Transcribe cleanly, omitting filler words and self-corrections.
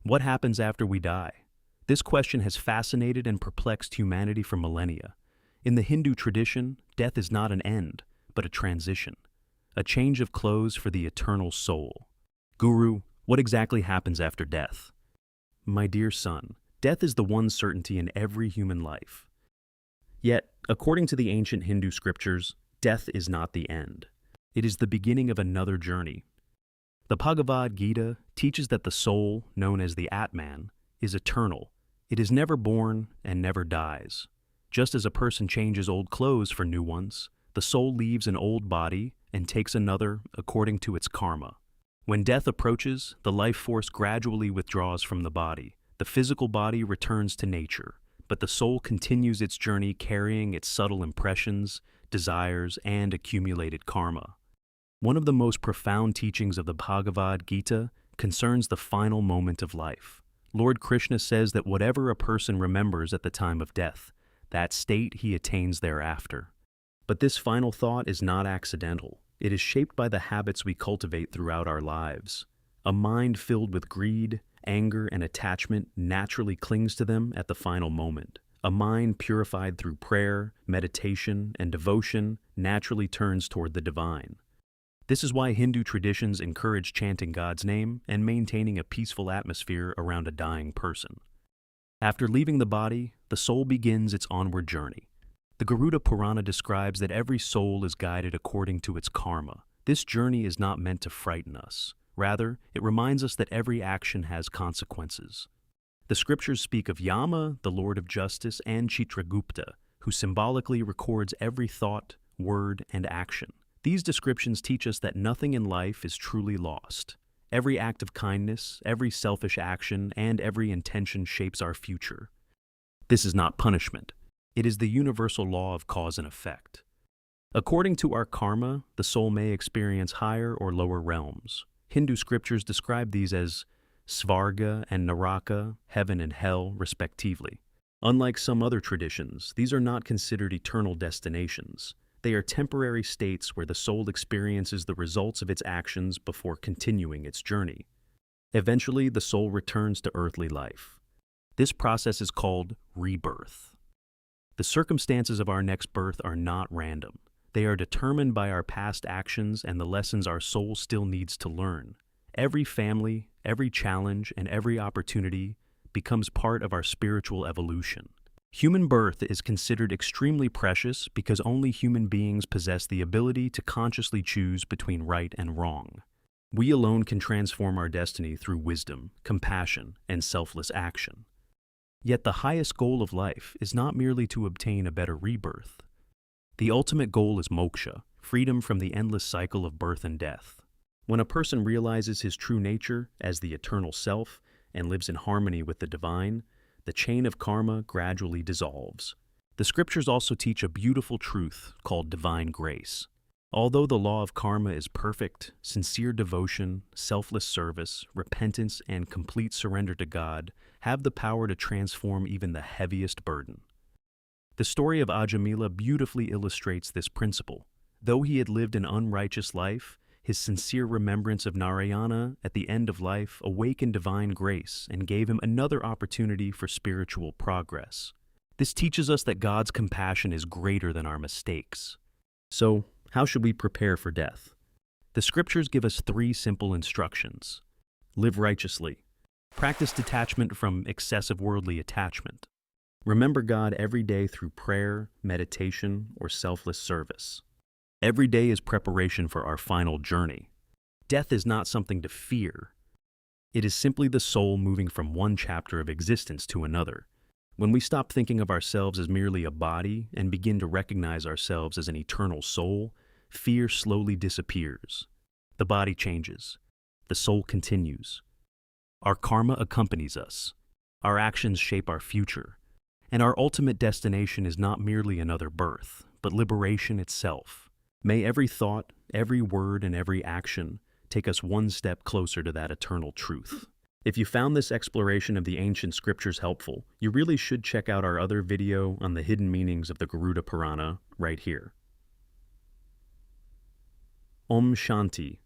What happens after we die? This question has fascinated and perplexed humanity for millennia. In the Hindu tradition, death is not an end, but a transition, a change of clothes for the eternal soul. Guru, what exactly happens after death? My dear son, death is the one certainty in every human life. Yet, according to the ancient Hindu scriptures, death is not the end. It is the beginning of another journey. The Bhagavad Gita teaches that the soul, known as the Atman, is eternal. It is never born and never dies. Just as a person changes old clothes for new ones, the soul leaves an old body and takes another according to its karma. When death approaches, the life force gradually withdraws from the body. The physical body returns to nature, but the soul continues its journey carrying its subtle impressions, desires, and accumulated karma. One of the most profound teachings of the Bhagavad Gita concerns the final moment of life. Lord Krishna says that whatever a person remembers at the time of death, that state he attains thereafter. But this final thought is not accidental. It is shaped by the habits we cultivate throughout our lives. A mind filled with greed, anger, and attachment naturally clings to them at the final moment. A mind purified through prayer, meditation, and devotion naturally turns toward the divine. This is why Hindu traditions encourage chanting God's name and maintaining a peaceful atmosphere around a dying person. After leaving the body, the soul begins its onward journey. The Garuda Purana describes that every soul is guided according to its karma. This journey is not meant to frighten us. Rather, it reminds us that every action has consequences. The scriptures speak of Yama, the Lord of Justice, and Chitragupta, who symbolically records every thought, word, and action. These descriptions teach us that nothing in life is truly lost. Every act of kindness, every selfish action, and every intention shapes our future. This is not punishment. It is the universal law of cause and effect. According to our karma, the soul may experience higher or lower realms. Hindu scriptures describe these as Svarga and Naraka, heaven and hell, respectively. Unlike some other traditions, these are not considered eternal destinations. They are temporary states where the soul experiences the results of its actions before continuing its journey. Eventually, the soul returns to earthly life. This process is called rebirth. The circumstances of our next birth are not random. They are determined by our past actions and the lessons our soul still needs to learn. Every family, every challenge, and every opportunity becomes part of our spiritual evolution. Human birth is considered extremely precious because only human beings possess the ability to consciously choose between right and wrong. We alone can transform our destiny through wisdom, compassion, and selfless action. Yet the highest goal of life is not merely to obtain a better rebirth. The ultimate goal is moksha, freedom from the endless cycle of birth and death. When a person realizes his true nature as the eternal self and lives in harmony with the divine, the chain of karma gradually dissolves. The scriptures also teach a beautiful truth called divine grace. Although the law of karma is perfect, sincere devotion, selfless service, repentance, and complete surrender to God have the power to transform even the heaviest burden. The story of Ajamila beautifully illustrates this principle. Though he had lived an unrighteous life, his sincere remembrance of Narayana at the end of life awakened divine grace and gave him another opportunity for spiritual progress. This teaches us that God's compassion is greater than our mistakes. So, how should we prepare for death? The scriptures give us 3 simple instructions. Live righteously. Practice detachment from excessive worldly attachment. Remember God every day through prayer, meditation, or selfless service. Every day is preparation for our final journey. Death is not something to fear. It is simply the soul moving from one chapter of existence to another. When we stop thinking of ourselves as merely a body and begin to recognize ourselves as an eternal soul, fear slowly disappears. The body changes. The soul continues. Our karma accompanies us. Our actions shape our future. And our ultimate destination is not merely another birth, but liberation itself. May every thought, every word, and every action take us one step closer to that eternal truth. If you found this exploration of the ancient scriptures helpful, you really should check out our other video on the hidden meanings of the Garuda Purana right here. Om Shanti.